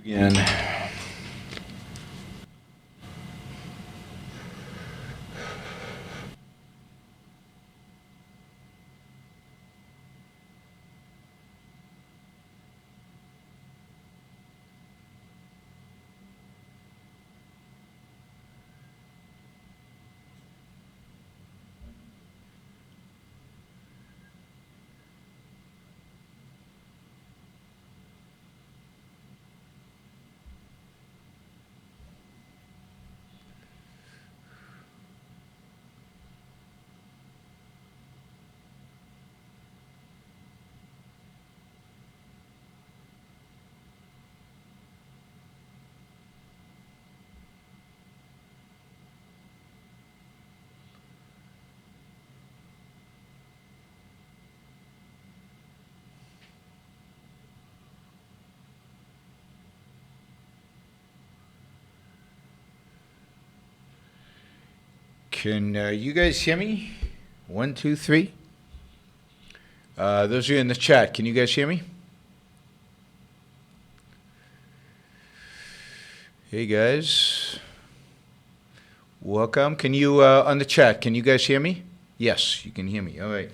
Again. Can you guys hear me? 1, 2, 3. Those of you in the chat, can you guys hear me? Hey guys, welcome. Can you on the chat? Can you guys hear me? Yes, you can hear me. All right.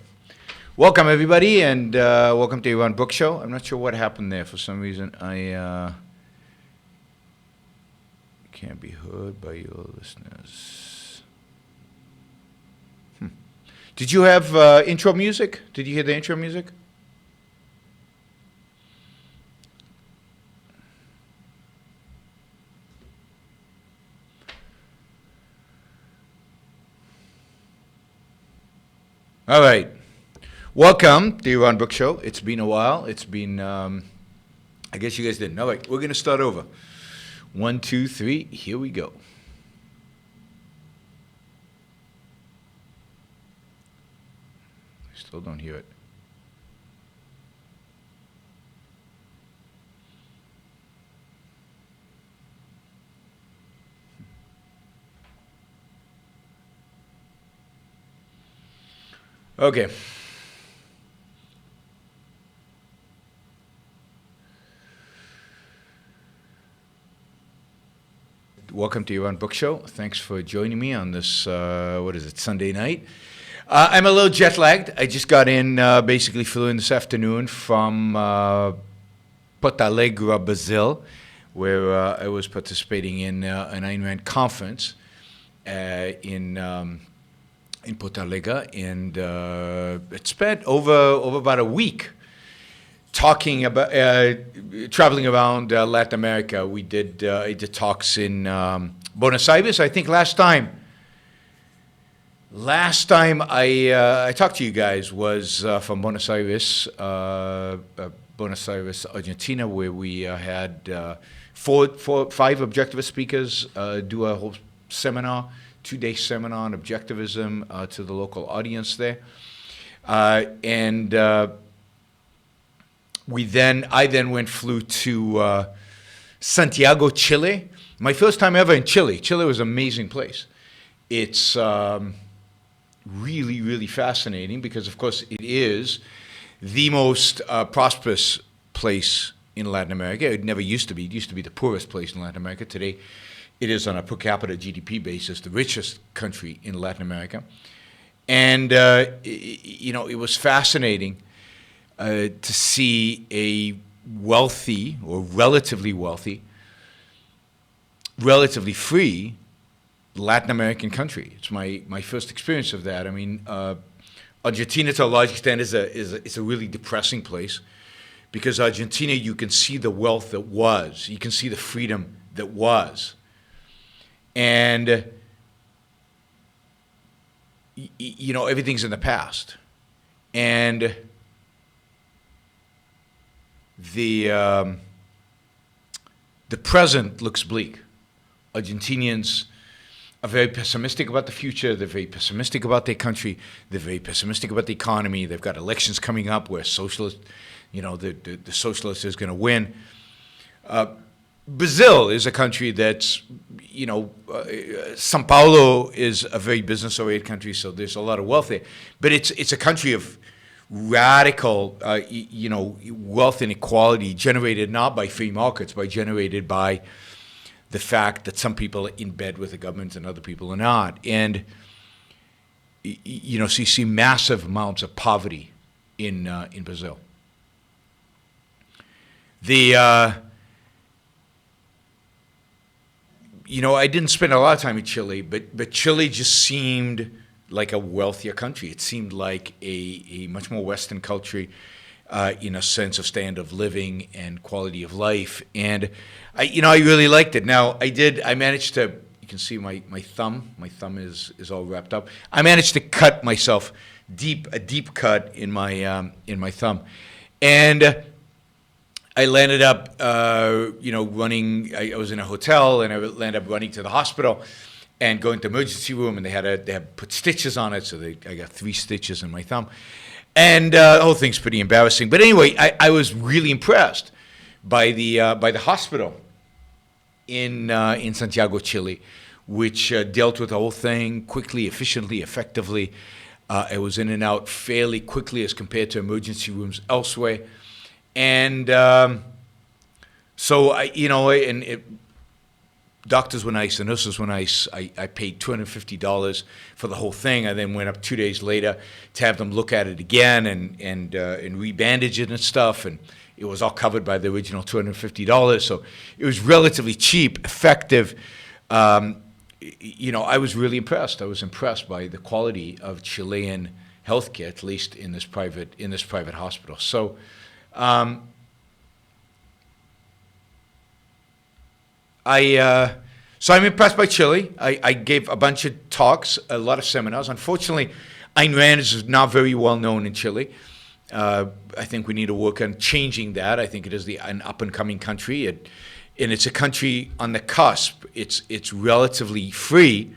Welcome everybody, and welcome to Yaron Brook Show. I'm not sure what happened there. For some reason, I can't be heard by your listeners. Did you have intro music? Did you hear the intro music? All right. Welcome to the Yaron Brook Show. It's been a while. It's been, I guess you guys didn't. All right, we're going to start over. 1, 2, 3, here we go. Still don't hear it. Okay. Welcome to Yaron Brook Show. Thanks for joining me on this, Sunday night. I'm a little jet lagged. I just got in, basically flew in this afternoon from Porto Alegre, Brazil, where I was participating in an Ayn Rand conference in Porto Alegre, and it spent over about a week talking about traveling around Latin America. I did talks in Buenos Aires. I think last time I talked to you guys was from Buenos Aires, Argentina, where we had 5 objectivist speakers do a whole seminar, 2-day seminar on objectivism to the local audience there, and I then flew to Santiago, Chile. My first time ever in Chile. Chile was an amazing place. It's really, really fascinating because, of course, it is the most prosperous place in Latin America. It never used to be. It used to be the poorest place in Latin America. Today, it is, on a per capita GDP basis, the richest country in Latin America. And, it was fascinating to see a wealthy, or relatively wealthy, relatively free Latin American country. It's my first experience of that. I mean, Argentina, to a large extent, is a really depressing place, because Argentina, you can see the wealth that was, you can see the freedom that was, and everything's in the past, and the present looks bleak. Argentinians are very pessimistic about the future. They're very pessimistic about their country. They're very pessimistic about the economy. They've got elections coming up where socialist, the socialist is going to win. Brazil is a country that's, São Paulo is a very business-oriented country, so there's a lot of wealth there. But it's a country of radical, wealth inequality generated not by free markets, but generated by the fact that some people are in bed with the government and other people are not. And, so you see massive amounts of poverty in Brazil. I didn't spend a lot of time in Chile, but Chile just seemed like a wealthier country. It seemed like a much more Western country in a sense of standard of living and quality of life. And I really liked it. Now I managed to, you can see my thumb. My thumb is all wrapped up. I managed to cut myself a deep cut in my thumb. And I landed up, running. I was in a hotel, and I landed up running to the hospital and going to the emergency room, and they had put stitches on it, so I got 3 stitches in my thumb, and the whole thing's pretty embarrassing. But anyway, I was really impressed by the hospital in Santiago, Chile, which dealt with the whole thing quickly, efficiently, effectively. It was in and out fairly quickly as compared to emergency rooms elsewhere. And doctors were nice, the nurses were nice. I paid $250 for the whole thing. I then went up 2 days later to have them look at it again and re-bandage it and stuff. And it was all covered by the original $250. So it was relatively cheap, effective. I was really impressed. I was impressed by the quality of Chilean healthcare, at least in this private hospital. So. I'm impressed by Chile. I gave a bunch of talks, a lot of seminars. Unfortunately, Ayn Rand is not very well known in Chile. I think we need to work on changing that. I think it is an up-and-coming country, and it's a country on the cusp. It's relatively free,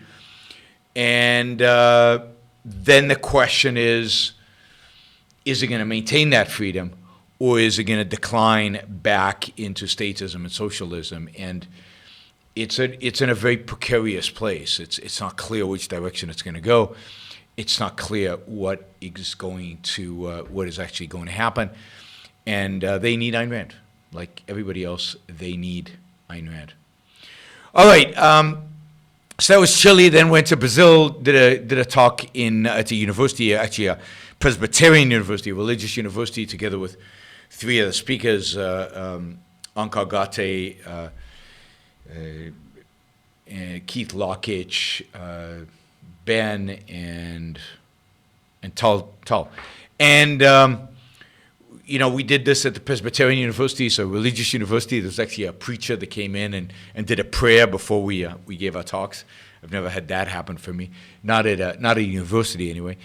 and then the question is it going to maintain that freedom? Or is it going to decline back into statism and socialism? And it's in a very precarious place. It's not clear which direction it's going to go. It's not clear what is actually going to happen. And they need Ayn Rand, like everybody else. They need Ayn Rand. All right. So that was Chile. Then went to Brazil. Did a talk at a university, actually a Presbyterian university, a religious university, together with 3 of the speakers, Ankar Gate, Keith Lockitch, Ben, and Tal. And, we did this at the Presbyterian University, so religious university. There's actually a preacher that came in and did a prayer before we gave our talks. I've never had that happen for me, not at a university anyway.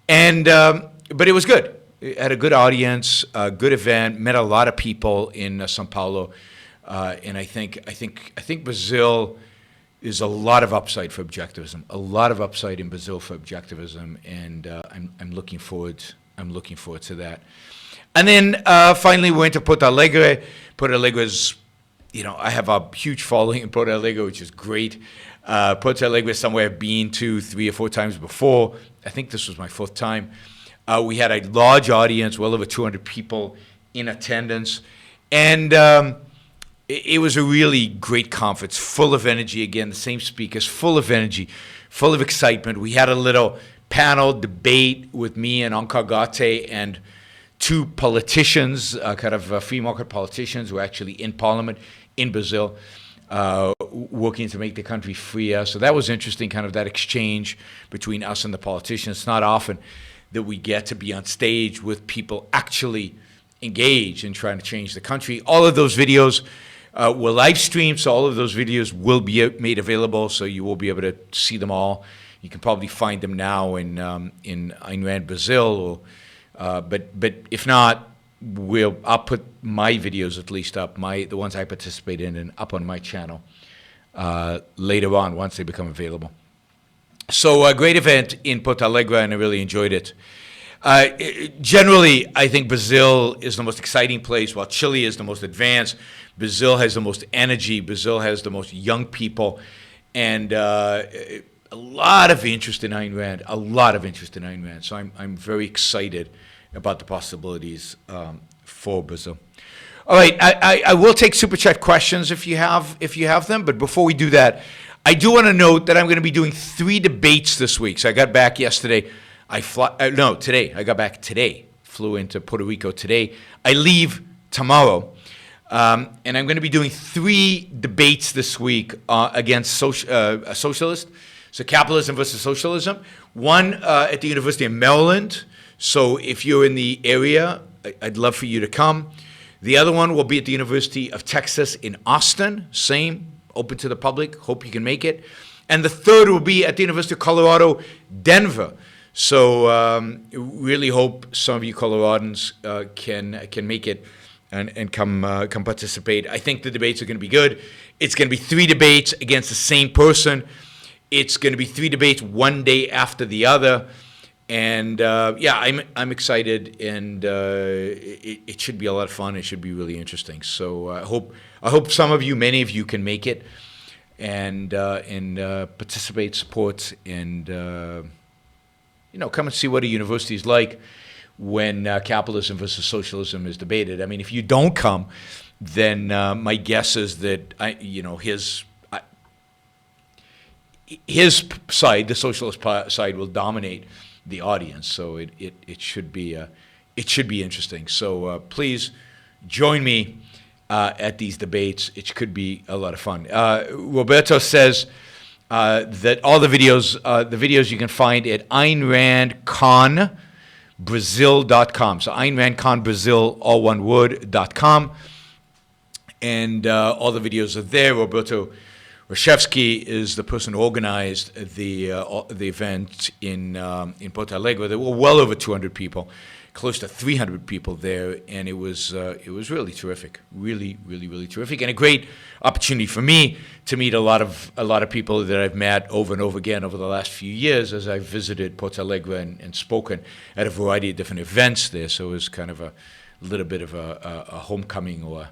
And but it was good. It had a good audience, a good event. Met a lot of people in São Paulo, and I think Brazil is a lot of upside for objectivism. A lot of upside in Brazil for objectivism, and I'm looking forward to that. And then finally we went to Porto Alegre. Porto Alegre is, I have a huge following in Porto Alegre, which is great. Porto Alegre is somewhere I've been to 3 or 4 times before. I think this was my 4th time. We had a large audience, well over 200 people in attendance. And it was a really great conference, full of energy. Again, the same speakers, full of energy, full of excitement. We had a little panel debate with me and Ankar Gate and 2 politicians, kind of free market politicians who are actually in Parliament in Brazil, working to make the country freer. So that was interesting, kind of that exchange between us and the politicians. It's not often that we get to be on stage with people actually engaged in trying to change the country. All of those videos were live streamed, so all of those videos will be made available, so you will be able to see them all. You can probably find them now in Ayn Rand Brazil, but if not, I'll put my videos at least up, the ones I participate in, and up on my channel later on once they become available. So a great event in Porto Alegre, and I really enjoyed it. Generally, I think Brazil is the most exciting place, while Chile is the most advanced. Brazil has the most energy. Brazil has the most young people, and a lot of interest in Ayn Rand. A lot of interest in Ayn Rand. So I'm very excited about the possibilities for Brazil. All right, I will take Super Chat questions if you have them, but before we do that, I do want to note that I'm going to be doing 3 debates this week. So I got back yesterday. Today. I got back today. Flew into Puerto Rico today. I leave tomorrow. And I'm going to be doing 3 debates this week against a socialist. So capitalism versus socialism. One at the University of Maryland. So if you're in the area, I'd love for you to come. The other one will be at the University of Texas in Austin. Same, open to the public. Hope you can make it. And the third will be at the University of Colorado, Denver. So really hope some of you Coloradans can make it and come participate. I think the debates are going to be good. It's going to be 3 debates against the same person. It's going to be 3 debates one day after the other. And I'm excited, and it should be a lot of fun. It should be really interesting. So I hope some of you, many of you, can make it and participate, support, and come and see what a university is like when capitalism versus socialism is debated. I mean, if you don't come, then my guess is that his side, the socialist side, will dominate the audience. So it should be interesting. So please join me at these debates. It could be a lot of fun. Roberto says that all the videos you can find at AynRandConBrazil.com. So AynRandConBrazil, all one word.com. And all the videos are there. Roberto Rashevsky is the person who organized the event in Porto Alegre. There were well over 200 people, close to 300 people there, and it was really terrific, really terrific, and a great opportunity for me to meet a lot of people that I've met over and over again over the last few years as I've visited Porto Alegre and spoken at a variety of different events there. So it was kind of a little bit of a homecoming or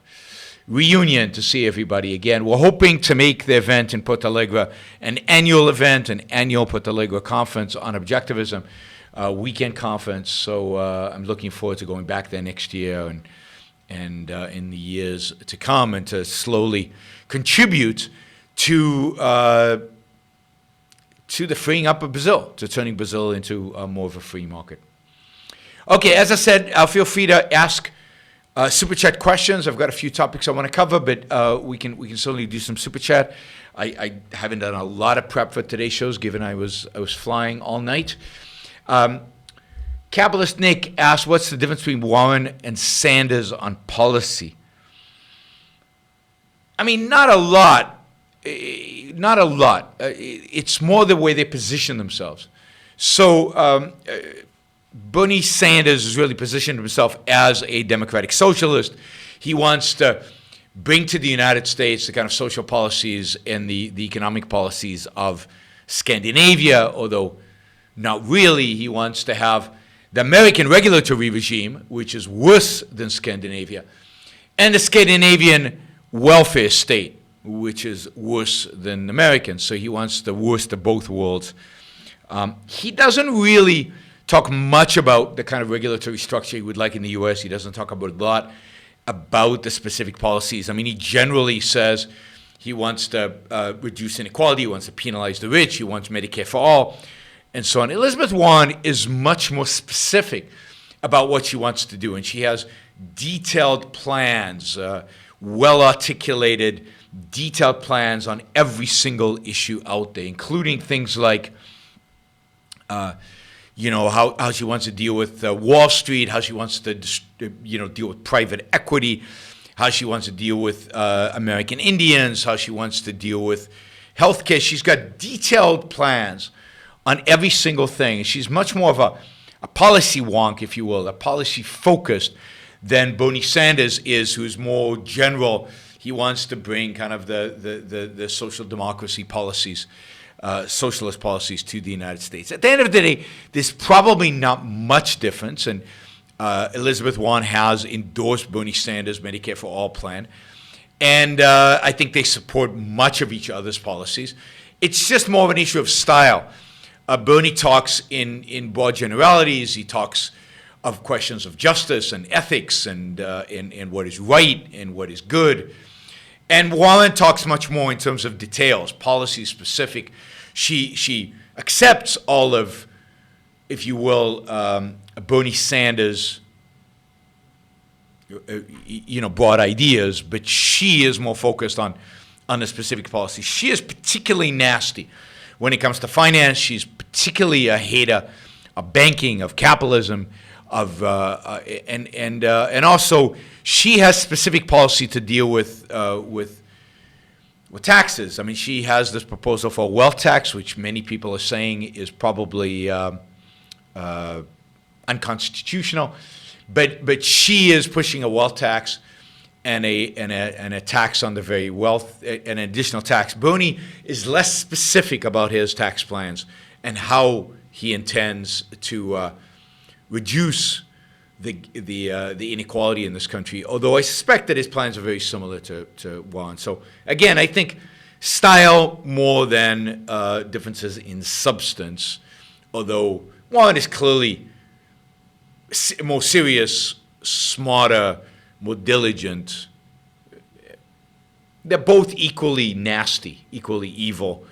reunion to see everybody again. We're hoping to make the event in Porto Alegre an annual event, an annual Porto Alegre conference on objectivism, weekend conference. So I'm looking forward to going back there next year and in the years to come, and to slowly contribute to the freeing up of Brazil, to turning Brazil into more of a free market. Okay, as I said, feel free to ask Super Chat questions. I've got a few topics I want to cover, but we can certainly do some Super Chat. I haven't done a lot of prep for today's shows, given I was flying all night. Capitalist Nick asked, what's the difference between Warren and Sanders on policy? I mean, not a lot. It's more the way they position themselves. So Bernie Sanders has really positioned himself as a democratic socialist. He wants to bring to the United States the kind of social policies and the economic policies of Scandinavia, although not really. He wants to have the American regulatory regime, which is worse than Scandinavia, and the Scandinavian welfare state, which is worse than American. So he wants the worst of both worlds. He doesn't really talk much about the kind of regulatory structure he would like in the U.S. He doesn't talk about a lot about the specific policies. I mean, he generally says he wants to reduce inequality, he wants to penalize the rich, he wants Medicare for all, and so on. Elizabeth Warren is much more specific about what she wants to do, and she has detailed plans, well-articulated, detailed plans on every single issue out there, including things like how she wants to deal with Wall Street, how she wants to deal with private equity, how she wants to deal with American Indians, how she wants to deal with healthcare. She's got detailed plans on every single thing. She's much more of a policy wonk, if you will, a policy focused than Bernie Sanders is, who's more general. He wants to bring kind of the social democracy policies, socialist policies to the United States. At the end of the day, there's probably not much difference, and Elizabeth Warren has endorsed Bernie Sanders' Medicare for All plan, and I think they support much of each other's policies. It's just more of an issue of style. Bernie talks in broad generalities. He talks of questions of justice and ethics and what is right and what is good. And Warren talks much more in terms of details, policy specific. She accepts all of, if you will, Bernie Sanders' broad ideas, but she is more focused on a specific policy. She is particularly nasty when it comes to finance. She's particularly a hater of banking, of capitalism, and also she has specific policy to deal with taxes. I mean, she has this proposal for a wealth tax, which many people are saying is probably unconstitutional. But she is pushing a wealth tax and a tax on the very wealth, an additional tax. Bernie is less specific about his tax plans and how he intends to reduce the inequality in this country, although I suspect that his plans are very similar to Warren. So again, I think style more than differences in substance, although Warren is clearly more serious, smarter, more diligent. They're both equally nasty, equally evil.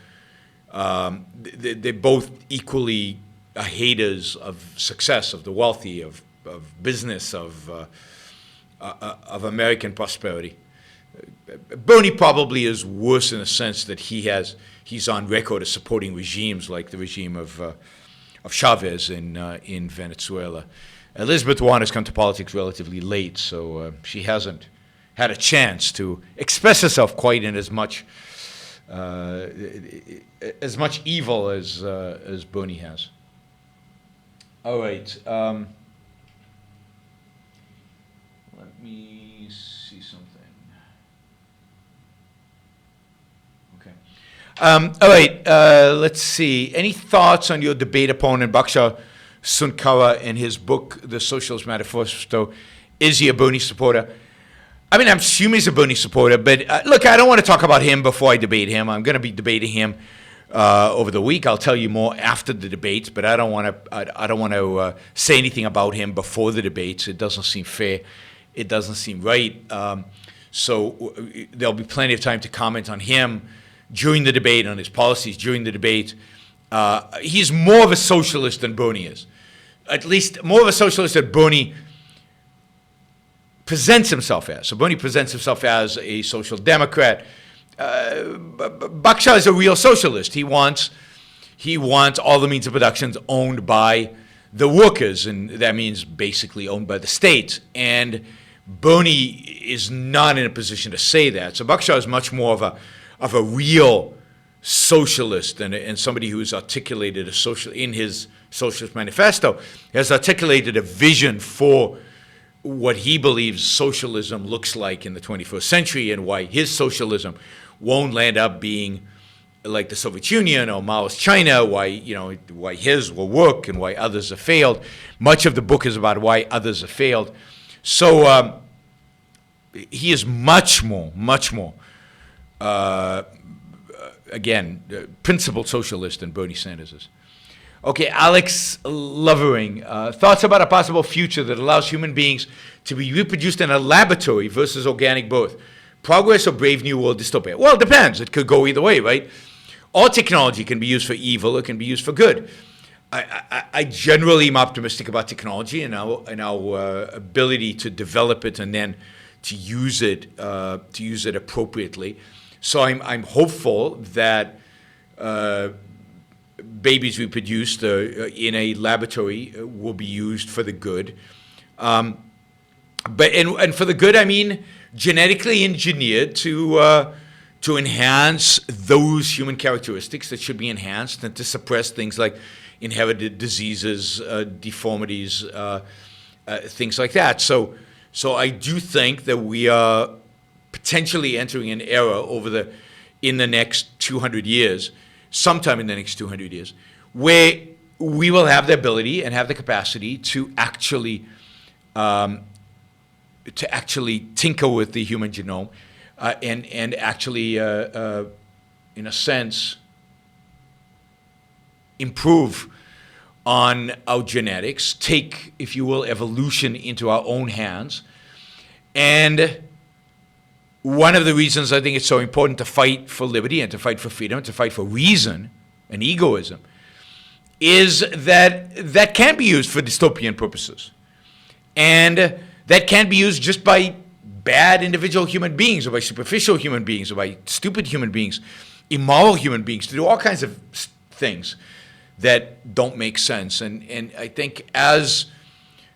They're both equally haters of success, of the wealthy, of business, of American prosperity. Bernie probably is worse in the sense that he's on record as supporting regimes like the regime of Chavez in Venezuela. Elizabeth Warren has come to politics relatively late, so she hasn't had a chance to express herself quite in as much evil as Bernie has. All right. Let me see something. Okay. All right. Let's see. Any thoughts on your debate opponent, Bhaskar Sunkara, in his book, The Socialist Manifesto? Is he a Bernie supporter? I mean, I'm assuming he's a Bernie supporter, but look, I don't want to talk about him before I debate him. I'm going to be debating him over the week. I'll tell you more after the debates, but I don't want to say anything about him before the debates. It doesn't seem fair. It doesn't seem right. So there'll be plenty of time to comment on him during the debate, on his policies during the debate. He's more of a socialist than Bernie is. At least more of a socialist than Bernie presents himself as. So Bernie presents himself as a social democrat. Bhaskar is a real socialist. He wants all the means of production owned by the workers, and that means basically owned by the state. And Bernie is not in a position to say that. So Bhaskar is much more of a real socialist and somebody who has articulated in his Socialist Manifesto, has articulated a vision for what he believes socialism looks like in the 21st century, and why his socialism won't land up being like the Soviet Union or Mao's China, why his will work and why others have failed. Much of the book is about why others have failed. So he is much more, again, principled socialist than Bernie Sanders is. Okay, Alex Lovering, thoughts about a possible future that allows human beings to be reproduced in a laboratory versus organic birth. Progress or Brave New World dystopia? Well, it depends. It could go either way, right? All technology can be used for evil. It can be used for good. I generally am optimistic about technology and our ability to develop it and then to use it appropriately. So I'm hopeful that babies reproduced in a laboratory will be used for the good. But for the good, I mean genetically engineered to enhance those human characteristics that should be enhanced, and to suppress things like inherited diseases, deformities, things like that. So I do think that we are potentially entering an era in the next 200 years, sometime in the next 200 years, where we will have the ability and have the capacity to actually tinker with the human genome and actually, in a sense, improve on our genetics, take, if you will, evolution into our own hands. And one of the reasons I think it's so important to fight for liberty and to fight for freedom, to fight for reason and egoism, is that that can be used for dystopian purposes. And that can be used just by bad individual human beings, or by superficial human beings, or by stupid human beings, immoral human beings, to do all kinds of things that don't make sense. And I think as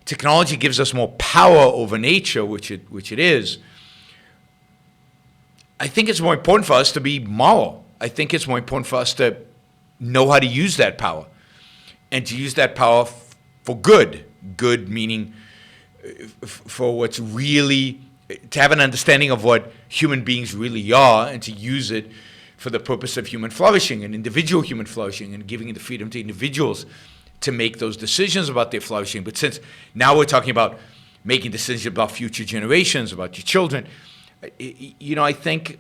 technology gives us more power over nature, which it is, I think it's more important for us to be moral. I think it's more important for us to know how to use that power, and to use that power for good. Good meaning for what's really, to have an understanding of what human beings really are, and to use it for the purpose of human flourishing and individual human flourishing, and giving the freedom to individuals to make those decisions about their flourishing. But since now we're talking about making decisions about future generations, about your children, I think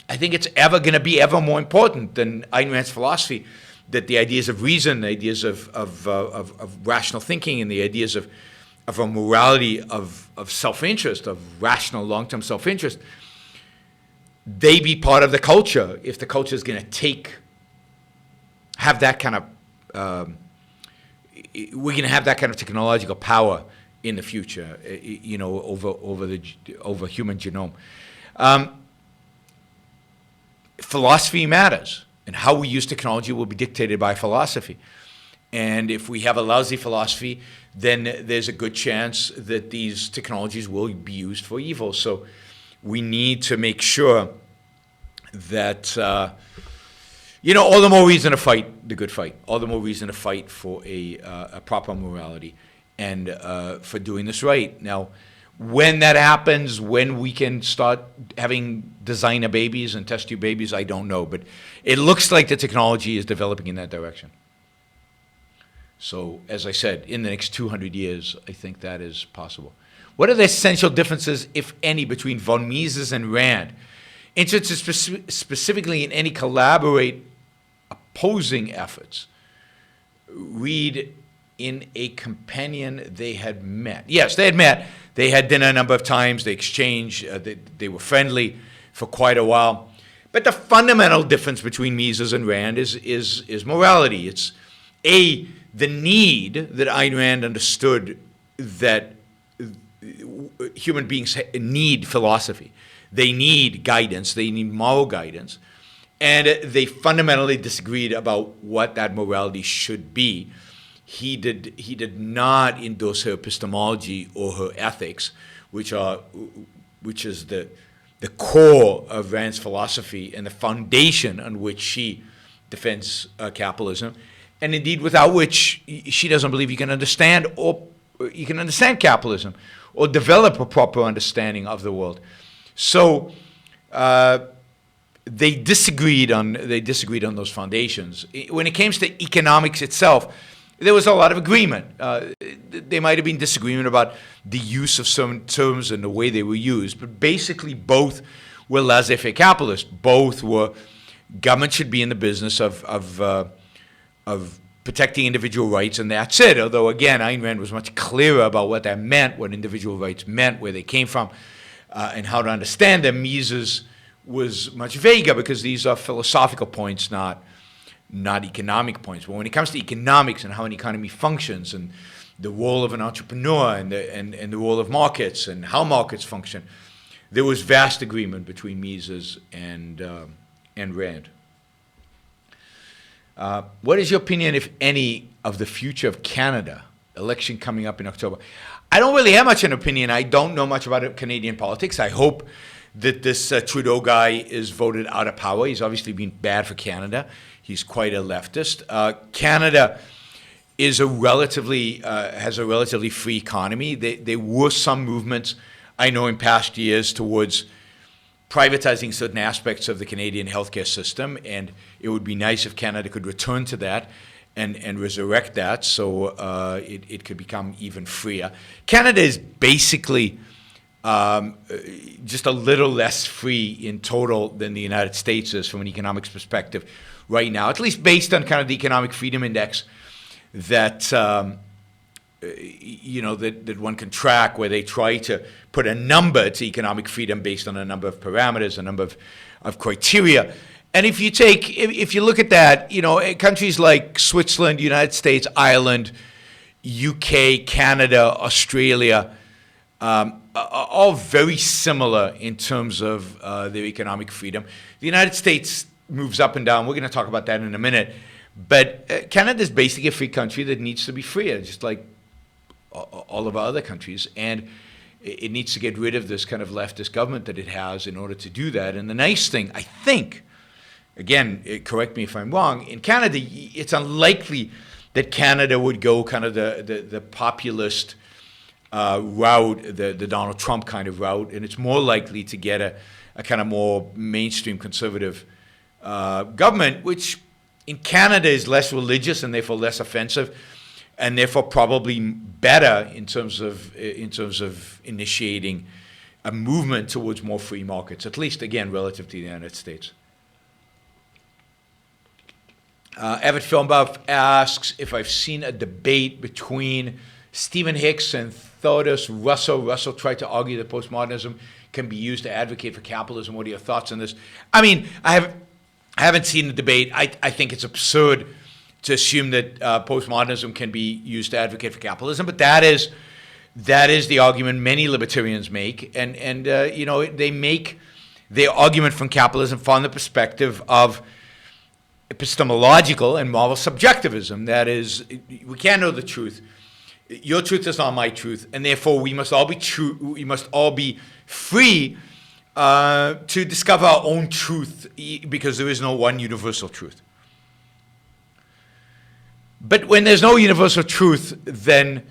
it's ever going to be ever more important than Ayn Rand's philosophy, that the ideas of reason, the ideas of rational thinking, and the ideas of a morality of self-interest, of rational long-term self-interest, they be part of the culture. If the culture is going to have that kind of, we're going to have that kind of technological power in the future, over human genome. Philosophy matters, and how we use technology will be dictated by philosophy. And if we have a lousy philosophy, then there's a good chance that these technologies will be used for evil. So we need to make sure that, all the more reason to fight the good fight, all the more reason to fight for a proper morality, and for doing this right. Now, when that happens, when we can start having designer babies and test tube babies, I don't know. But it looks like the technology is developing in that direction. So, as I said, in the next 200 years, I think that is possible. What are the essential differences, if any, between von Mises and Rand? Interested specifically in any collaborate opposing efforts. Read in a companion they had met. Yes, they had met. They had dinner a number of times. They exchanged. They were friendly for quite a while. But the fundamental difference between Mises and Rand is morality. It's the need that Ayn Rand understood that human beings need philosophy. They need guidance. They need moral guidance. And they fundamentally disagreed about what that morality should be. He did not endorse her epistemology or her ethics, which is the core of Rand's philosophy and the foundation on which she defends capitalism, and indeed without which she doesn't believe you can understand capitalism or develop a proper understanding of the world. So they disagreed on those foundations. When it came to economics itself, there was a lot of agreement. There might have been disagreement about the use of some terms and the way they were used, but basically both were laissez-faire capitalists. Both were, government should be in the business of protecting individual rights, and that's it. Although, again, Ayn Rand was much clearer about what that meant, what individual rights meant, where they came from, and how to understand them. Mises was much vaguer, because these are philosophical points, not economic points. But when it comes to economics and how an economy functions, and the role of an entrepreneur, and the role of markets and how markets function, there was vast agreement between Mises and Rand. What is your opinion, if any, of the future of Canada? Election coming up in October. I don't really have much an opinion. I don't know much about Canadian politics. I hope that this Trudeau guy is voted out of power. He's obviously been bad for Canada. He's quite a leftist. Canada is has a relatively free economy. There were some movements, I know, in past years towards privatizing certain aspects of the Canadian healthcare system, and it would be nice if Canada could return to that and resurrect that, so it could become even freer. Canada is basically just a little less free in total than the United States is from an economics perspective right now, at least based on kind of the Economic Freedom Index that that one can track, where they try to put a number to economic freedom based on a number of parameters, a number of criteria. And if you look at that, countries like Switzerland, United States, Ireland, UK, Canada, Australia, are all very similar in terms of their economic freedom. The United States moves up and down. We're going to talk about that in a minute. But Canada is basically a free country that needs to be freer, just like all of our other countries. And it needs to get rid of this kind of leftist government that it has in order to do that. And the nice thing, I think, again, correct me if I'm wrong, in Canada, it's unlikely that Canada would go kind of the populist route, the Donald Trump kind of route, and it's more likely to get a kind of more mainstream conservative government, which in Canada is less religious and therefore less offensive, and therefore probably better in terms of initiating a movement towards more free markets, at least again relative to the United States. Avid Film Buff asks if I've seen a debate between Stephen Hicks and Fetus. Russell tried to argue that postmodernism can be used to advocate for capitalism. What are your thoughts on this? I mean, I haven't seen the debate. I think it's absurd to assume that postmodernism can be used to advocate for capitalism, but that is the argument many libertarians make, and they make their argument from capitalism from the perspective of epistemological and moral subjectivism. That is, we can't know the truth. Your truth is not my truth, and therefore we must all be true. We must all be free to discover our own truth, because there is no one universal truth. But when there's no universal truth, then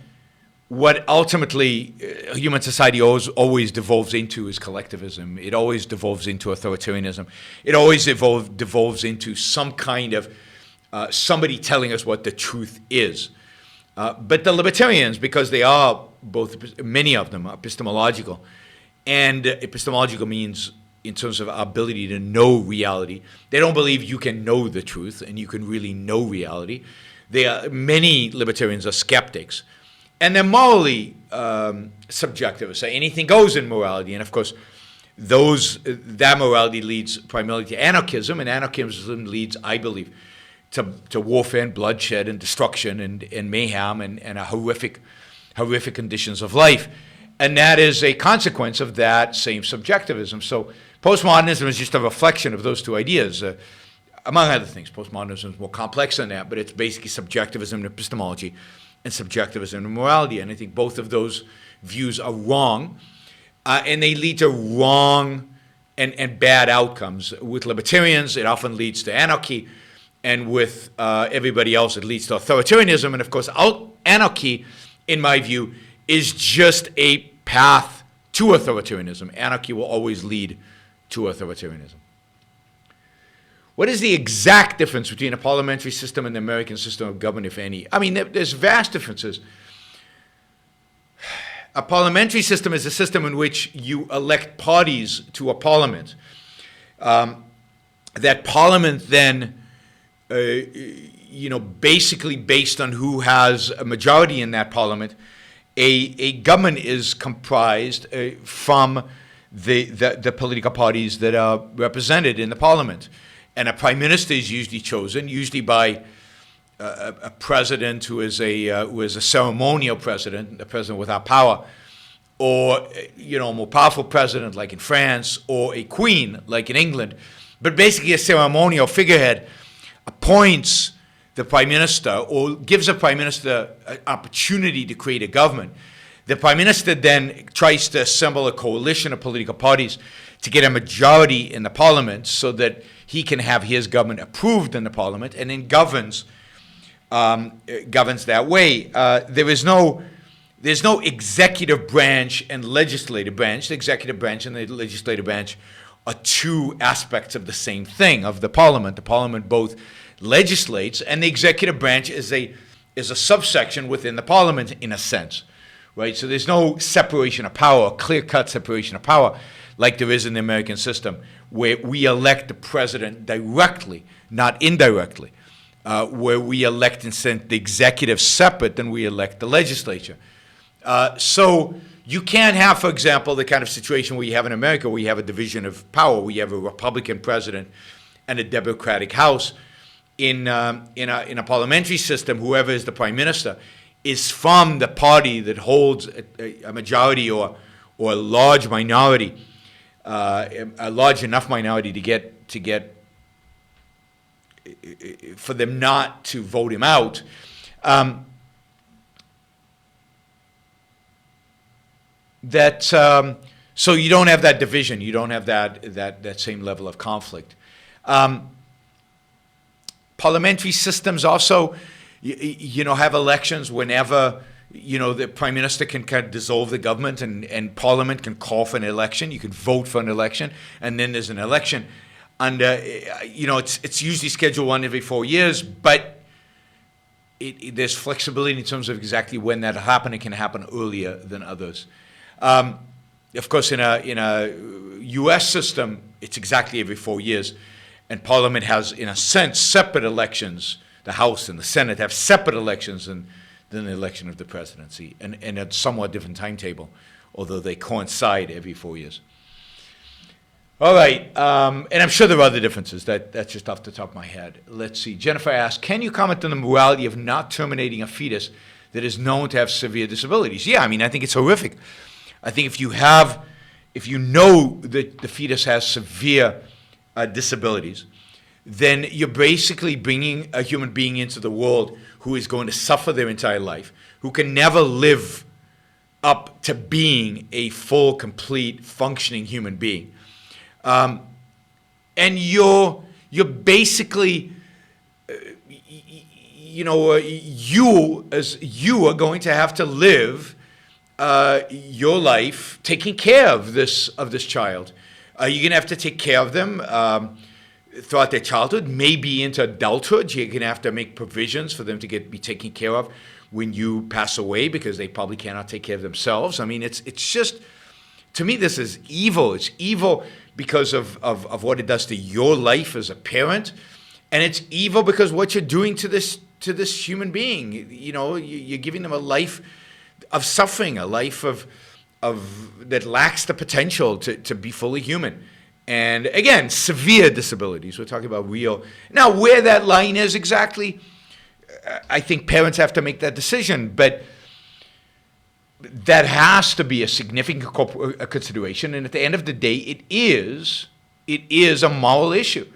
what ultimately human society always devolves into is collectivism. It always devolves into authoritarianism. It always devolves into some kind of somebody telling us what the truth is. But the libertarians, because they are both, many of them are epistemological, and epistemological means in terms of our ability to know reality. They don't believe you can know the truth and you can really know reality. Many libertarians are skeptics, and they're morally subjective. So anything goes in morality, and of course, that morality leads primarily to anarchism, and anarchism leads, I believe, to warfare and bloodshed and destruction and mayhem and horrific conditions of life. And that is a consequence of that same subjectivism. So postmodernism is just a reflection of those two ideas. Among other things, postmodernism is more complex than that, but it's basically subjectivism and epistemology and subjectivism and morality. And I think both of those views are wrong, and they lead to wrong and bad outcomes. With libertarians, it often leads to anarchy, and with everybody else, it leads to authoritarianism. And of course, anarchy, in my view, is just a path to authoritarianism. Anarchy will always lead to authoritarianism. What is the exact difference between a parliamentary system and the American system of government, if any? I mean, there's vast differences. A parliamentary system is a system in which you elect parties to a parliament. That parliament then, basically based on who has a majority in that parliament, a government is comprised from the political parties that are represented in the parliament. And a prime minister is usually chosen, usually by a president who is a ceremonial president, a president without power, or a more powerful president like in France, or a queen like in England. But basically, a ceremonial figurehead appoints the prime minister, or gives the prime minister an opportunity to create a government. The prime minister then tries to assemble a coalition of political parties to get a majority in the parliament so that he can have his government approved in the parliament, and then governs that way. There's no executive branch and legislative branch. The executive branch and the legislative branch are two aspects of the same thing, of the parliament. The parliament both legislates, and the executive branch is a subsection within the parliament in a sense, right? So there's no separation of power, clear-cut separation of power, like there is in the American system, where we elect the president directly, not indirectly. where we elect and send the executive separate than we elect the legislature. So you can't have, for example, the kind of situation we have in America where you have a division of power. We have a Republican president and a Democratic House. In a parliamentary system, whoever is the prime minister is from the party that holds a majority or a large minority, a large enough minority to get for them not to vote him out. So you don't have that division. You don't have that same level of conflict. Parliamentary systems also, have elections whenever, the prime minister can kind of dissolve the government and parliament can call for an election. You can vote for an election, and then there's an election. And, it's usually scheduled one every 4 years, but there's flexibility in terms of exactly when that'll happen. It can happen earlier than others. Of course, in a U.S. system, it's exactly every 4 years. And Parliament has, in a sense, separate elections. The House and the Senate have separate elections than the election of the presidency, and a somewhat different timetable, although they coincide every 4 years. All right, and I'm sure there are other differences. That's just off the top of my head. Let's see. Jennifer asks, can you comment on the morality of not terminating a fetus that is known to have severe disabilities? Yeah, I think it's horrific. I think if you know that the fetus has severe disabilities, then you're basically bringing a human being into the world who is going to suffer their entire life, who can never live up to being a full, complete, functioning human being. And you're basically, you are going to have to live your life taking care of this child. You're going to have to take care of them throughout their childhood, maybe into adulthood. You're going to have to make provisions for them to be taken care of when you pass away, because they probably cannot take care of themselves. It's just, to me, this is evil. It's evil because of what it does to your life as a parent, and it's evil because what you're doing to this human being. You're giving them a life of suffering, a life of that lacks the potential to be fully human. And again, severe disabilities. We're talking about real. Now, where that line is exactly, I think parents have to make that decision, but that has to be a significant consideration. And at the end of the day, it is a moral issue.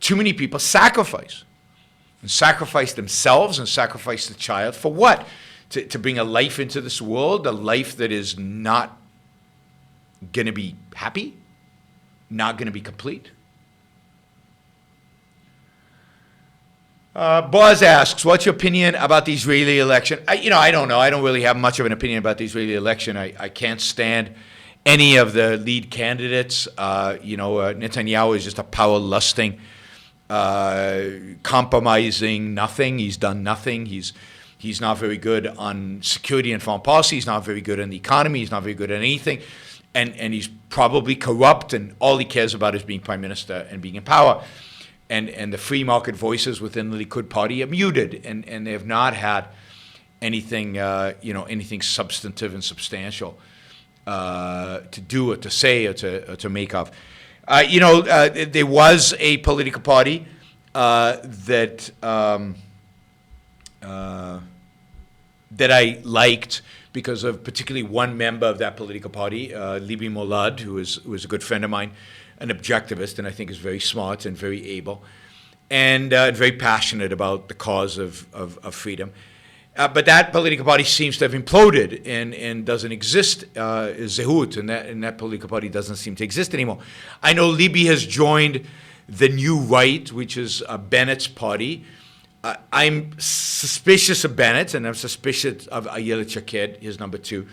Too many people sacrifice themselves and sacrifice the child for what? To bring a life into this world, a life that is not going to be happy, not going to be complete. Boz asks, what's your opinion about the Israeli election? I don't know. I don't really have much of an opinion about the Israeli election. I can't stand any of the lead candidates. Netanyahu is just a power-lusting, compromising nothing. He's done nothing. He's not very good on security and foreign policy. He's not very good on the economy. He's not very good at anything. And he's probably corrupt, and all he cares about is being prime minister and being in power. And the free market voices within the Likud party are muted, and they have not had anything, anything substantive and substantial to do or to say or to make of. There was a political party that I liked because of particularly one member of that political party, Libby Molad, who was a good friend of mine, an objectivist, and I think is very smart and very able, and very passionate about the cause of freedom. But that political party seems to have imploded and doesn't exist. Zehut, and that political party doesn't seem to exist anymore. I know Libby has joined the New Right, which is Bennett's party. I'm suspicious of Bennett, and I'm suspicious of Ayelet Shaked, his number two.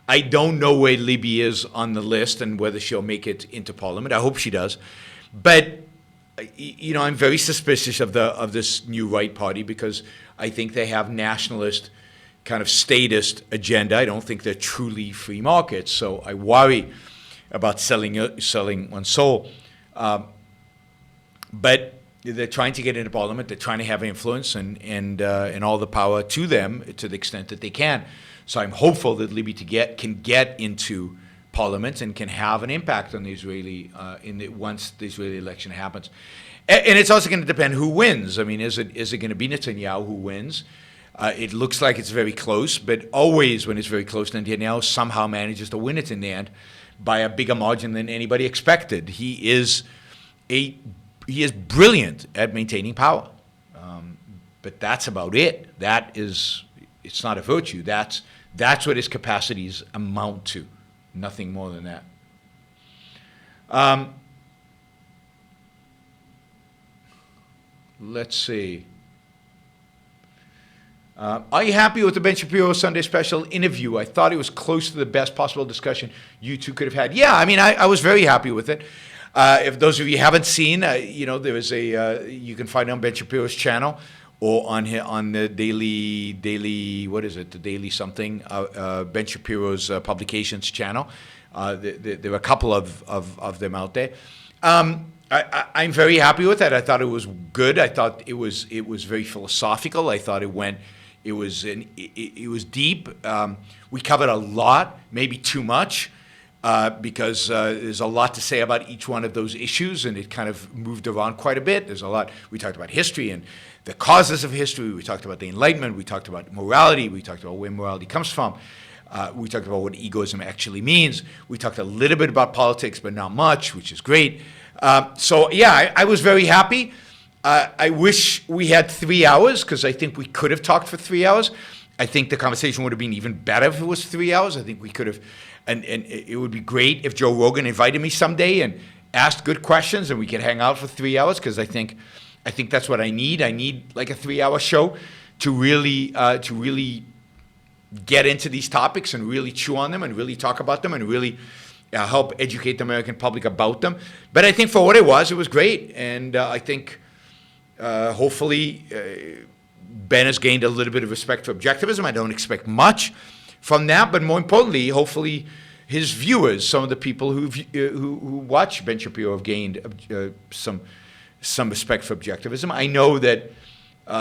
I don't know where Libby is on the list and whether she'll make it into Parliament. I hope she does. But, I'm very suspicious of this New Right party because I think they have nationalist kind of statist agenda. I don't think they're truly free markets, so I worry about selling one's soul. But they're trying to get into Parliament. They're trying to have influence and all the power to them to the extent that they can. So I'm hopeful that Libby can get into Parliament and can have an impact on the Israeli once the Israeli election happens. And it's also going to depend who wins. I mean, is it going to be Netanyahu who wins? It looks like it's very close, but always when it's very close, Netanyahu somehow manages to win it in the end by a bigger margin than anybody expected. He is brilliant at maintaining power, but that's about it. It's not a virtue. That's what his capacities amount to, nothing more than that. Let's see. Are you happy with the Ben Shapiro Sunday Special interview? I thought it was close to the best possible discussion you two could have had. Yeah, I mean, I was very happy with it. If those of you haven't seen, there is you can find it on Ben Shapiro's channel or on the daily what is it, the daily something, Ben Shapiro's publications channel. There are a couple of them out there. I'm very happy with that. I thought it was good. I thought it was very philosophical. I thought it was deep. We covered a lot, maybe too much, because there's a lot to say about each one of those issues, and it kind of moved around quite a bit. There's a lot. We talked about history and the causes of history. We talked about the Enlightenment. We talked about morality. We talked about where morality comes from. We talked about what egoism actually means. We talked a little bit about politics, but not much, which is great. So yeah, I was very happy. I wish we had 3 hours, because I think we could have talked for 3 hours. I think the conversation would have been even better if it was 3 hours. I think we could have, and it would be great if Joe Rogan invited me someday and asked good questions and we could hang out for 3 hours, because I think that's what I need. I need like a 3-hour show to really get into these topics and really chew on them and really talk about them and really help educate the American public about them. But I think for what it was great. And I think hopefully Ben has gained a little bit of respect for objectivism. I don't expect much from that, but more importantly, hopefully his viewers, some of the people who watch Ben Shapiro, have gained some respect for objectivism. I know that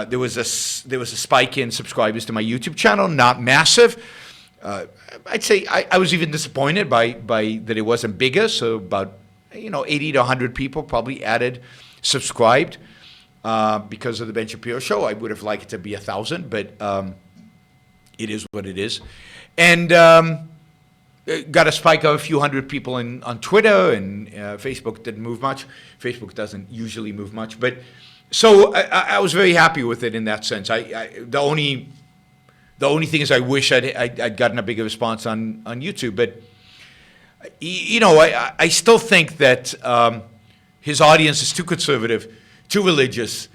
there was a spike in subscribers to my YouTube channel, not massive. I'd say I was even disappointed by that it wasn't bigger. So about 80 to 100 people probably subscribed because of the Ben Shapiro show. I would have liked it to be 1,000, but it is what it is. And got a spike of a few hundred people on Twitter, and Facebook didn't move much. Facebook doesn't usually move much, but so I was very happy with it in that sense. The only thing is I wish I'd gotten a bigger response on YouTube, but I still think that his audience is too conservative, too religious,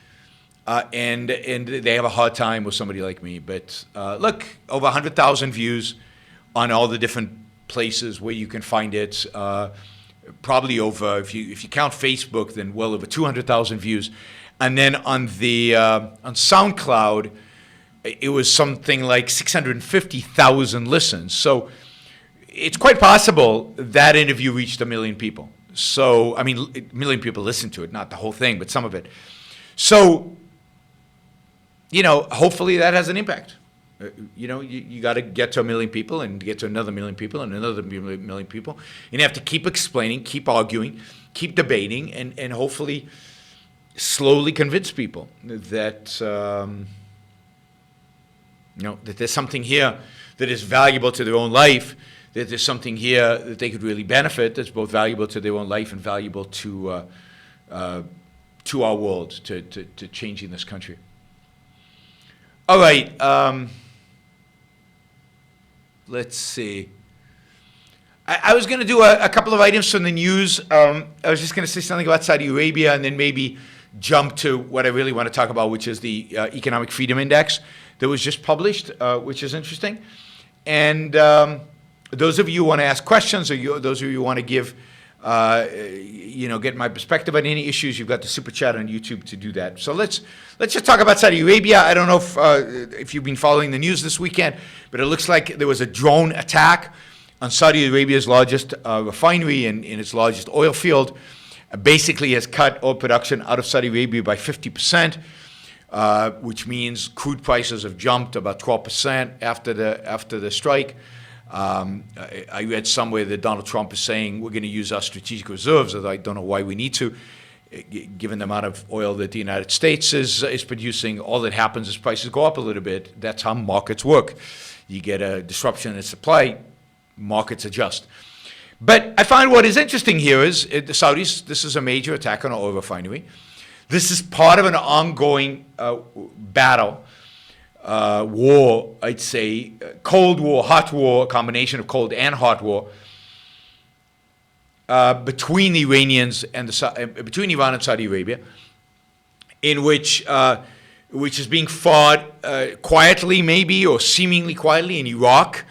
and they have a hard time with somebody like me. But look, over 100,000 views on all the different places where you can find it. Probably over, if you count Facebook, then well over 200,000 views. And then on SoundCloud, it was something like 650,000 listens. So it's quite possible that interview reached 1 million people. So, I mean, 1 million people listened to it, not the whole thing, but some of it. So, hopefully that has an impact. You got to get to 1 million people and get to another 1 million people and another 1 million people. And you have to keep explaining, keep arguing, keep debating, and hopefully slowly convince people that that there's something here that is valuable to their own life, that there's something here that they could really benefit, that's both valuable to their own life and valuable to our world, to changing this country. All right, let's see. I was going to do a couple of items from the news. I was just going to say something about Saudi Arabia and then maybe jump to what I really want to talk about, which is the Economic Freedom Index that was just published, which is interesting. And those of you who want to ask questions, or those of you who want to give, get my perspective on any issues, you've got the Super Chat on YouTube to do that. So let's just talk about Saudi Arabia. I don't know if you've been following the news this weekend, but it looks like there was a drone attack on Saudi Arabia's largest refinery and in its largest oil field. basically has cut oil production out of Saudi Arabia by 50%, which means crude prices have jumped about 12% after the strike. I read somewhere that Donald Trump is saying we're going to use our strategic reserves, although I don't know why we need to, given the amount of oil that the United States is producing. All that happens is prices go up a little bit. That's how markets work. You get a disruption in supply, markets adjust. But I find what is interesting here is the Saudis, this is a major attack on an oil refinery. This is part of an ongoing battle, war, I'd say, Cold War, hot war, a combination of cold and hot war, between the Iranians and between Iran and Saudi Arabia, in which is being fought quietly, maybe, or seemingly quietly in Iraq,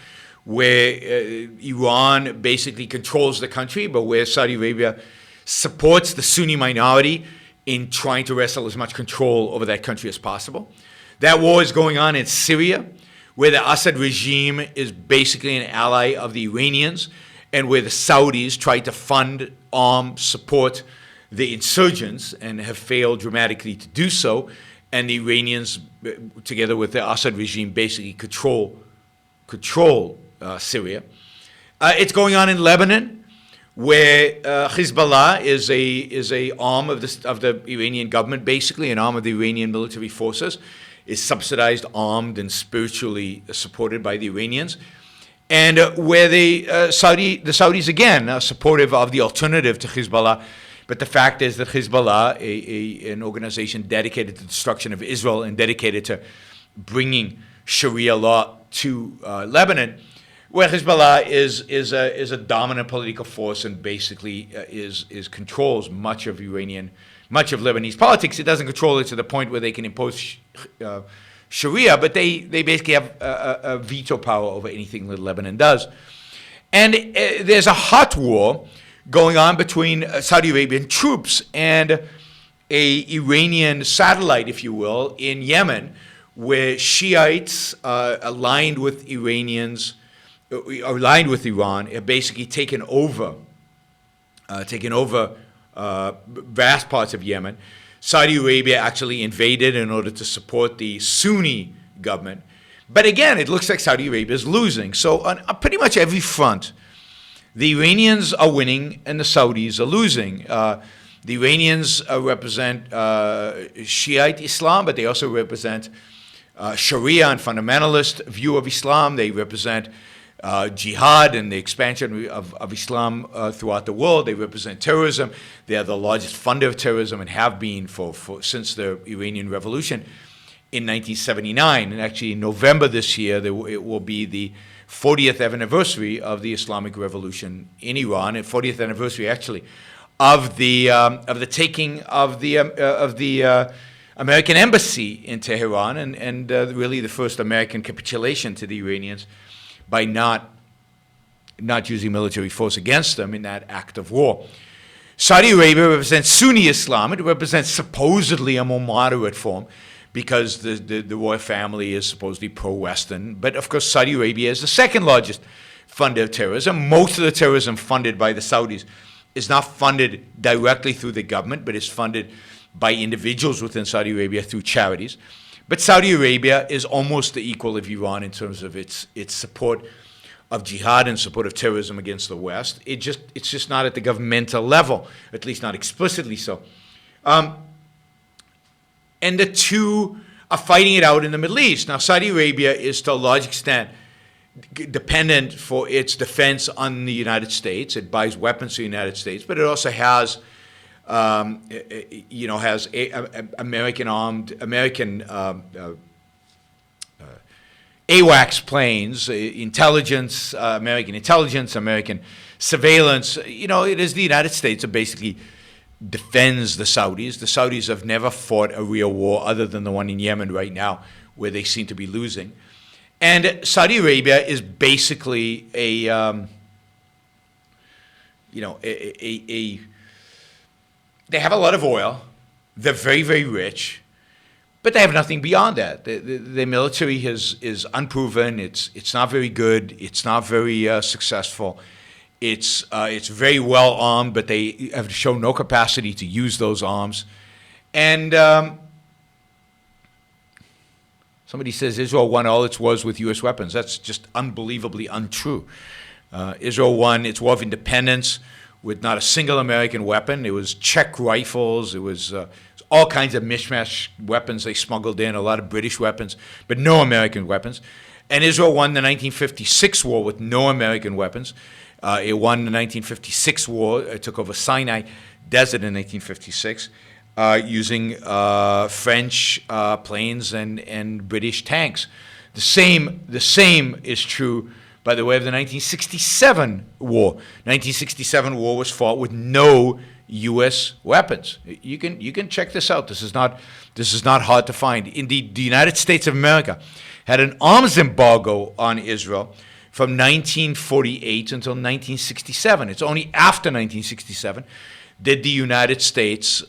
where Iran basically controls the country, but where Saudi Arabia supports the Sunni minority in trying to wrestle as much control over that country as possible. That war is going on in Syria, where the Assad regime is basically an ally of the Iranians, and where the Saudis try to fund, arm, support the insurgents and have failed dramatically to do so. And the Iranians, together with the Assad regime, basically control Syria. It's going on in Lebanon, where Hezbollah is a arm of the Iranian government, basically an arm of the Iranian military forces, is subsidized, armed, and spiritually supported by the Iranians, and where the Saudis again are supportive of the alternative to Hezbollah. But the fact is that Hezbollah, an organization dedicated to the destruction of Israel and dedicated to bringing Sharia law to Lebanon, where Hezbollah is a dominant political force and basically controls much of Lebanese politics. It doesn't control it to the point where they can impose Sharia, but they basically have a veto power over anything that Lebanon does. And there's a hot war going on between Saudi Arabian troops and a Iranian satellite, if you will, in Yemen, where Shiites aligned with Iran, have basically taken over vast parts of Yemen. Saudi Arabia actually invaded in order to support the Sunni government. But again, it looks like Saudi Arabia is losing. So on pretty much every front, the Iranians are winning and the Saudis are losing. The Iranians represent Shiite Islam, but they also represent Sharia and fundamentalist view of Islam. They represent jihad and the expansion of Islam throughout the world. They represent terrorism. They are the largest funder of terrorism and have been since the Iranian Revolution in 1979. And actually in November this year, it will be the 40th anniversary of the Islamic Revolution in Iran, and 40th anniversary actually of the taking of the American embassy in Tehran, and really the first American capitulation to the Iranians by not using military force against them in that act of war. Saudi Arabia represents Sunni Islam. It represents supposedly a more moderate form, because the royal family is supposedly pro-Western. But of course, Saudi Arabia is the second largest funder of terrorism. Most of the terrorism funded by the Saudis is not funded directly through the government, but is funded by individuals within Saudi Arabia through charities. But Saudi Arabia is almost the equal of Iran in terms of its support of jihad and support of terrorism against the West. It's just not at the governmental level, at least not explicitly so. And the two are fighting it out in the Middle East. Now, Saudi Arabia is to a large extent dependent for its defense on the United States. It buys weapons to the United States, but it also has, American AWACS planes, intelligence, American intelligence, American surveillance. It is the United States that basically defends the Saudis. The Saudis have never fought a real war other than the one in Yemen right now, where they seem to be losing. And Saudi Arabia is basically they have a lot of oil. They're very, very rich, but they have nothing beyond that. The military is unproven. It's not very good. It's not very successful. It's very well armed, but they have shown no capacity to use those arms. And somebody says Israel won all its wars with U.S. weapons. That's just unbelievably untrue. Israel won its war of independence with not a single American weapon. It was Czech rifles. It was all kinds of mishmash weapons they smuggled in, a lot of British weapons, but no American weapons. And Israel won the 1956 war with no American weapons. It won the 1956 war. It took over Sinai Desert in 1956 using French planes and British tanks. The same is true, by the way, of the 1967 war. 1967 war was fought with no U.S. weapons. You can check this out. This is not hard to find. Indeed, the United States of America had an arms embargo on Israel from 1948 until 1967. It's only after 1967 did the United States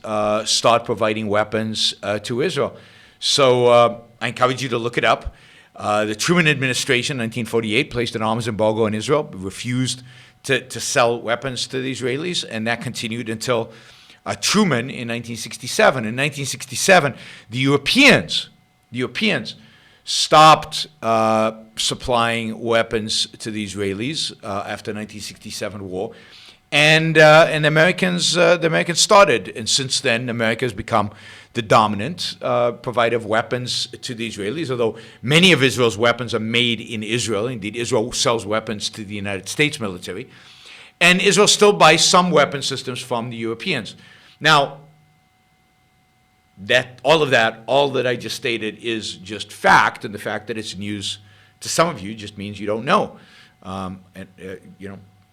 start providing weapons to Israel. So I encourage you to look it up. The Truman administration, 1948, placed an arms embargo on Israel, refused to sell weapons to the Israelis, and that continued until Truman in 1967. In 1967, the Europeans stopped supplying weapons to the Israelis after the 1967 war, and the Americans started, and since then, America has become the dominant provider of weapons to the Israelis, although many of Israel's weapons are made in Israel. Indeed, Israel sells weapons to the United States military, and Israel still buys some weapon systems from the Europeans. Now, all that I just stated is just fact, and the fact that it's news to some of you just means you don't know.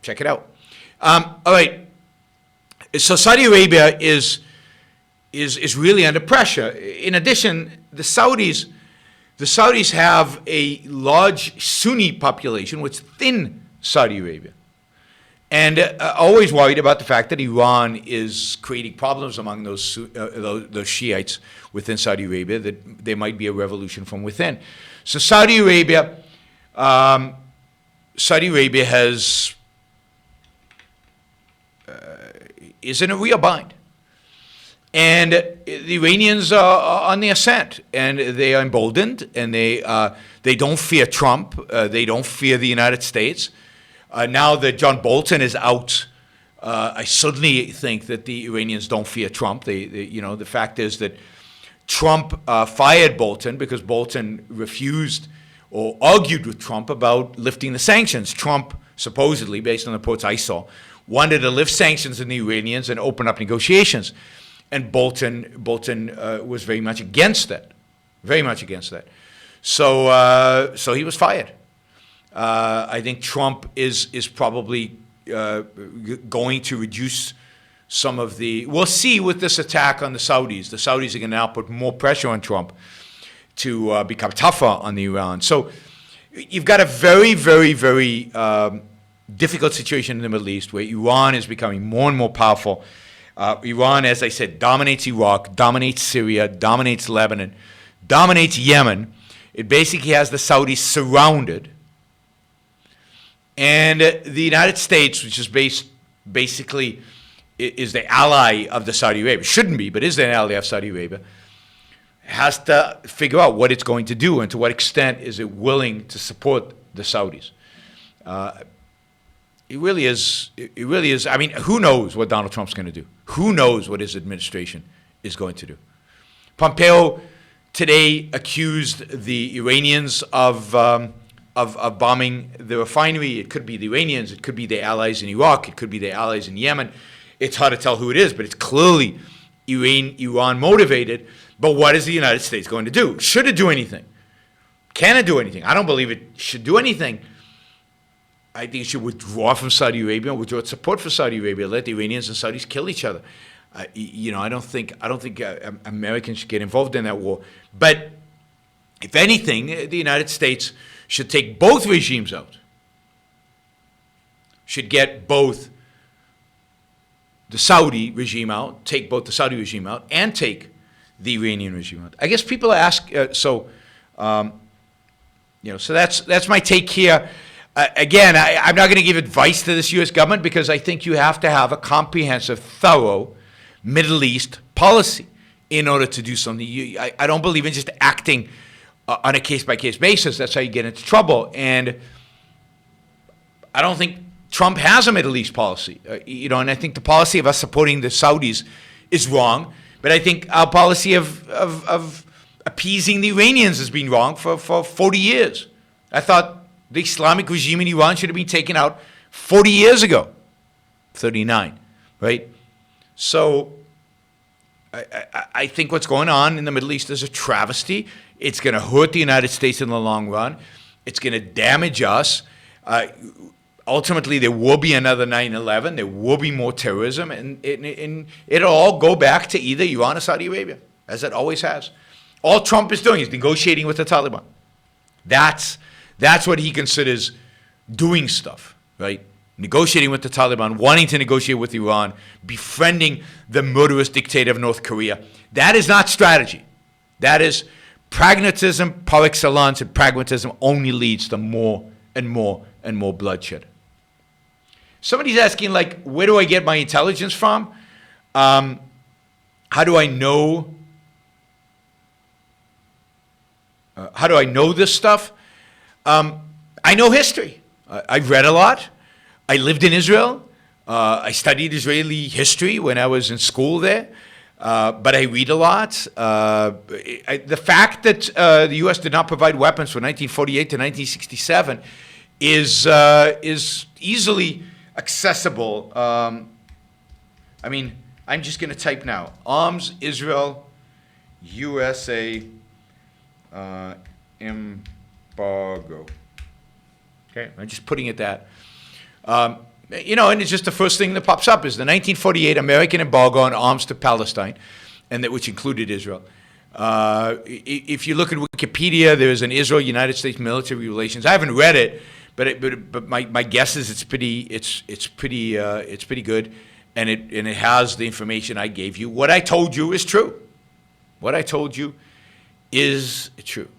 Check it out. All right. So Saudi Arabia is really under pressure. In addition, the Saudis have a large Sunni population within Saudi Arabia, and always worried about the fact that Iran is creating problems among those Shiites within Saudi Arabia, that there might be a revolution from within. So Saudi Arabia is in a real bind. And the Iranians are on the ascent, and they are emboldened, and they don't fear Trump. They don't fear the United States. Now that John Bolton is out, I suddenly think that the Iranians don't fear Trump. The fact is that Trump fired Bolton because Bolton refused or argued with Trump about lifting the sanctions. Trump, supposedly, based on the reports I saw, wanted to lift sanctions on the Iranians and open up negotiations. And Bolton was very much against that, So he was fired. I think Trump is probably going to reduce some of the. We'll see with this attack on the Saudis. The Saudis are going to now put more pressure on Trump to become tougher on the Iran. So you've got a very, very, very difficult situation in the Middle East where Iran is becoming more and more powerful. Iran, as I said, dominates Iraq, dominates Syria, dominates Lebanon, dominates Yemen. It basically has the Saudis surrounded. And the United States, which is basically is the ally of the Saudi Arabia, shouldn't be, but is the ally of Saudi Arabia, has to figure out what it's going to do and to what extent is it willing to support the Saudis. It really is. I mean, who knows what Donald Trump's going to do? Who knows what his administration is going to do? Pompeo today accused the Iranians of bombing the refinery. It could be the Iranians. It could be their allies in Iraq. It could be their allies in Yemen. It's hard to tell who it is, but it's clearly Iran motivated. But what is the United States going to do? Should it do anything? Can it do anything? I don't believe it should do anything. I think it should withdraw from Saudi Arabia, withdraw its support for Saudi Arabia, let the Iranians and Saudis kill each other. I don't think Americans should get involved in that war. But if anything, the United States should take both regimes out. Should get both the Saudi regime out, take both the Saudi regime out, and take the Iranian regime out. I guess people ask, so that's my take here. Again, I'm not going to give advice to this U.S. government because I think you have to have a comprehensive, thorough Middle East policy in order to do something. I don't believe in just acting on a case-by-case basis. That's how you get into trouble. And I don't think Trump has a Middle East policy. And I think the policy of us supporting the Saudis is wrong. But I think our policy of appeasing the Iranians has been wrong for 40 years. I thought the Islamic regime in Iran should have been taken out 40 years ago, 39, right? So I think what's going on in the Middle East is a travesty. It's going to hurt the United States in the long run. It's going to damage us. Ultimately, there will be another 9/11. There will be more terrorism, and it'll all go back to either Iran or Saudi Arabia, as it always has. All Trump is doing is negotiating with the Taliban. That's what he considers doing stuff, right? Negotiating with the Taliban, wanting to negotiate with Iran, befriending the murderous dictator of North Korea. That is not strategy. That is pragmatism par excellence, and pragmatism only leads to more and more and more bloodshed. Somebody's asking, like, where do I get my intelligence from? How do I know? How do I know this stuff? I know history. I've read a lot. I lived in Israel. I studied Israeli history when I was in school there. But I read a lot. The fact that the U.S. did not provide weapons from 1948 to 1967 is easily accessible. I mean, I'm just going to type now. Arms, Israel, USA, embargo. Okay, I'm just putting it that. And it's just the first thing that pops up is the 1948 American embargo on arms to Palestine, which included Israel. If you look at Wikipedia, there is an Israel-United States military relations. I haven't read it, but my guess is it's pretty good, and it has the information I gave you. What I told you is true. What I told you is true.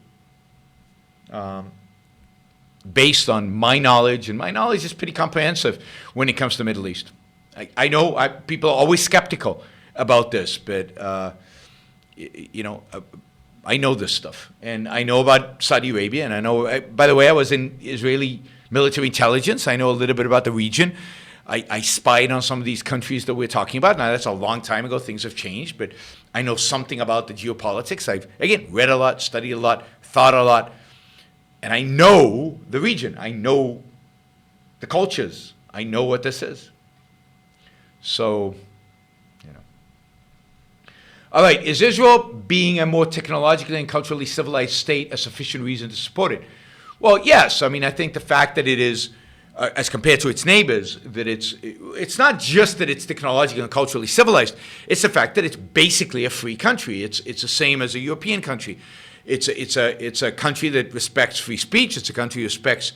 Based on my knowledge, and my knowledge is pretty comprehensive when it comes to the Middle East. I know people are always skeptical about this, but I know this stuff, and I know about Saudi Arabia, and I know. By the way, I was in Israeli military intelligence. I know a little bit about the region. I spied on some of these countries that we're talking about. Now, that's a long time ago. Things have changed, but I know something about the geopolitics. I've, again, read a lot, studied a lot, thought a lot. And I know the region. I know the cultures. I know what this is. So, All right, is Israel being a more technologically and culturally civilized state a sufficient reason to support it? Well, yes. I mean, I think the fact that it is, as compared to its neighbors, that it's not just that it's technologically and culturally civilized. It's the fact that it's basically a free country. It's the same as a European country. It's a country that respects free speech. It's a country that respects,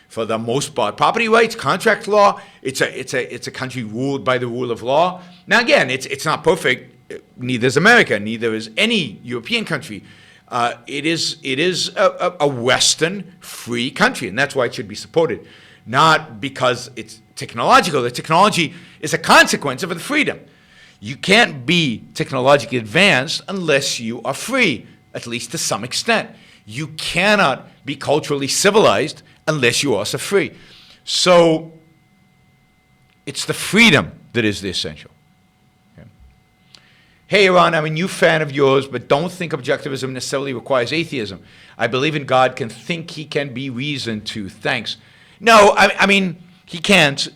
for the most part, property rights, contract law. It's a country ruled by the rule of law. Now, again, it's not perfect. Neither is America. Neither is any European country. It is a Western free country, and that's why it should be supported. Not because it's technological. The technology is a consequence of the freedom. You can't be technologically advanced unless you are free, at least to some extent. You cannot be culturally civilized unless you are also free. So it's the freedom that is the essential. Okay. Hey, Yaron, I'm a new fan of yours, but don't think objectivism necessarily requires atheism. I believe in God, can think he can be reasoned to. Thanks. No, I mean, he can't.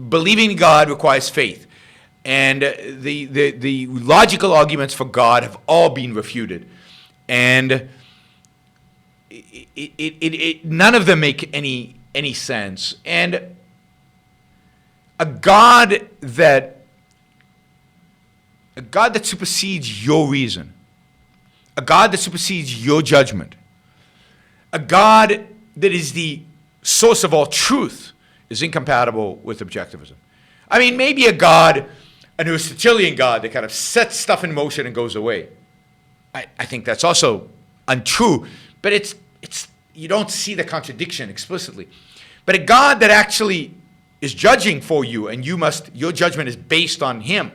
Believing in God requires faith. And the logical arguments for God have all been refuted. And none of them make any sense. And a God that supersedes your reason, a God that supersedes your judgment, a God that is the source of all truth is incompatible with objectivism. I mean, maybe a God, an Aristotelian God that kind of sets stuff in motion and goes away. I think that's also untrue, but it's you don't see the contradiction explicitly. But a God that actually is judging for you, and your judgment is based on him.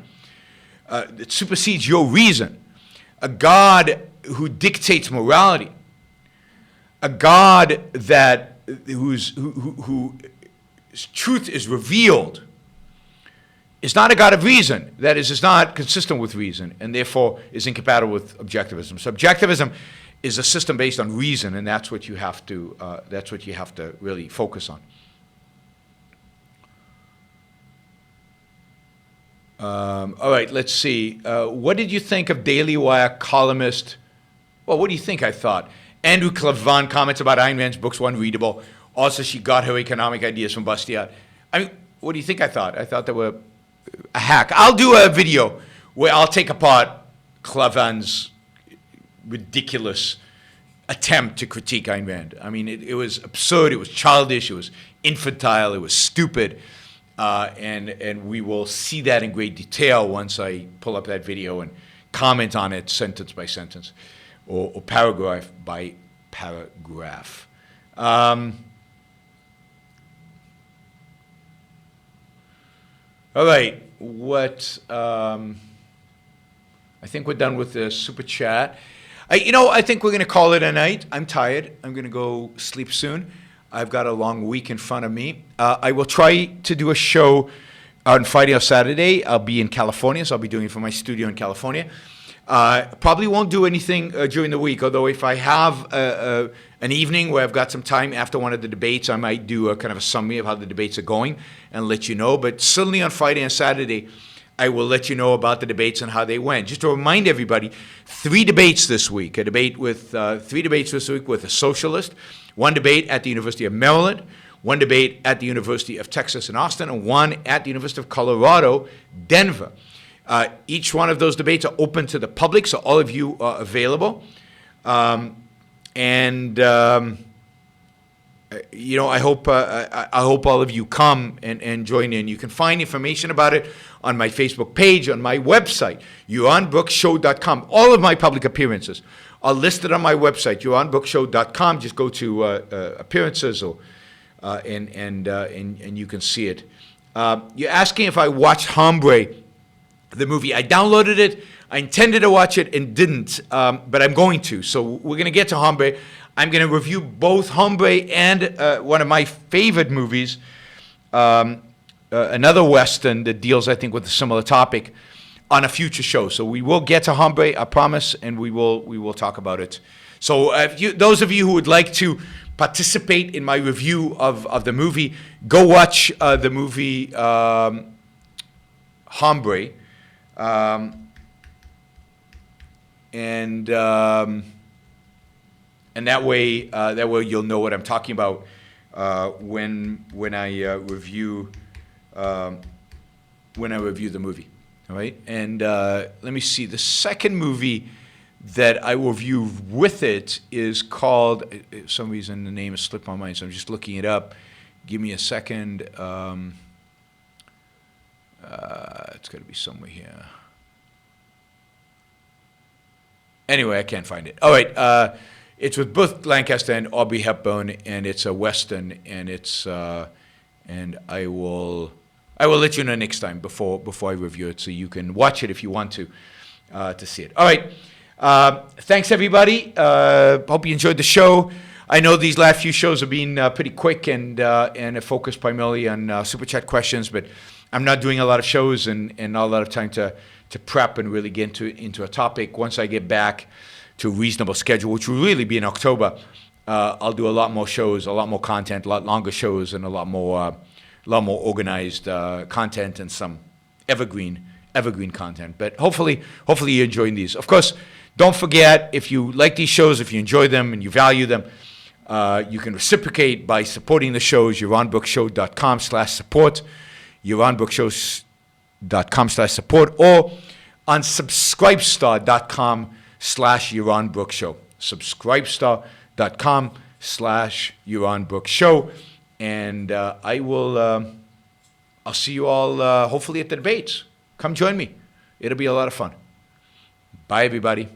It supersedes your reason. A God who dictates morality. A God whose truth is revealed. Is not a God of reason. That is not consistent with reason, and therefore is incompatible with objectivism. So objectivism is a system based on reason, and that's what you have to really focus on. All right, let's see. What did you think of Daily Wire columnist? Well, what do you think I thought? Andrew Clevan comments about Ayn Rand's books were unreadable. Also, she got her economic ideas from Bastiat. I mean, what do you think I thought? I thought they were a hack. I'll do a video where I'll take apart Clevan's ridiculous attempt to critique Ayn Rand. I mean, it was absurd, it was childish, it was infantile, it was stupid. And we will see that in great detail once I pull up that video and comment on it sentence by sentence or paragraph by paragraph. All right, I think we're done with the super chat. I think we're going to call it a night. I'm tired. I'm going to go sleep soon. I've got a long week in front of me. I will try to do a show on Friday or Saturday. I'll be in California, so I'll be doing it from my studio in California. Probably won't do anything during the week, although if I have an evening where I've got some time after one of the debates, I might do a kind of a summary of how the debates are going and let you know. But certainly on Friday and Saturday, I will let you know about the debates and how they went. Just to remind everybody, 3 debates this week. 3 debates this week with a socialist, 1 debate at the University of Maryland, 1 debate at the University of Texas in Austin, and 1 at the University of Colorado, Denver. Each one of those debates are open to the public, so all of you are available. I hope all of you come and join in. You can find information about it on my Facebook page, on my website, yaronbrookshow.com. All of my public appearances are listed on my website, yaronbrookshow.com. Just go to appearances, and you can see it. You're asking if I watched Hombre, the movie. I downloaded it. I intended to watch it and didn't, but I'm going to. So we're going to get to Hombre. I'm going to review both Hombre and one of my favorite movies, another Western that deals, I think, with a similar topic on a future show. So we will get to Hombre, I promise, and we will talk about it. So those of you who would like to participate in my review of the movie, go watch the movie Hombre. And that way you'll know what I'm talking about when I review the movie. All right, and let me see. The second movie that I will review with it is called. For some reason the name has slipped my mind, so I'm just looking it up. Give me a second. It's got to be somewhere here. Anyway, I can't find it. All right, it's with Burt Lancaster and Audrey Hepburn, and it's a Western, and and I will let you know next time before I review it, so you can watch it if you want to see it. All right, thanks everybody. Hope you enjoyed the show. I know these last few shows have been pretty quick and focused primarily on super chat questions, but I'm not doing a lot of shows and not a lot of time to prep and really get into a topic. Once I get back to a reasonable schedule, which will really be in October, I'll do a lot more shows, a lot more content, a lot longer shows, and a lot more organized content and some evergreen content. But hopefully you're enjoying these. Of course, don't forget, if you like these shows, if you enjoy them and you value them, you can reciprocate by supporting the shows. yaronbrookshow.com/support, yaronbrookshow.com/support, or on subscribestar.com/yaronbrookshow. subscribestar.com/yaronbrookshow. And I'll see you all hopefully at the debates. Come join me. It'll be a lot of fun. Bye, everybody.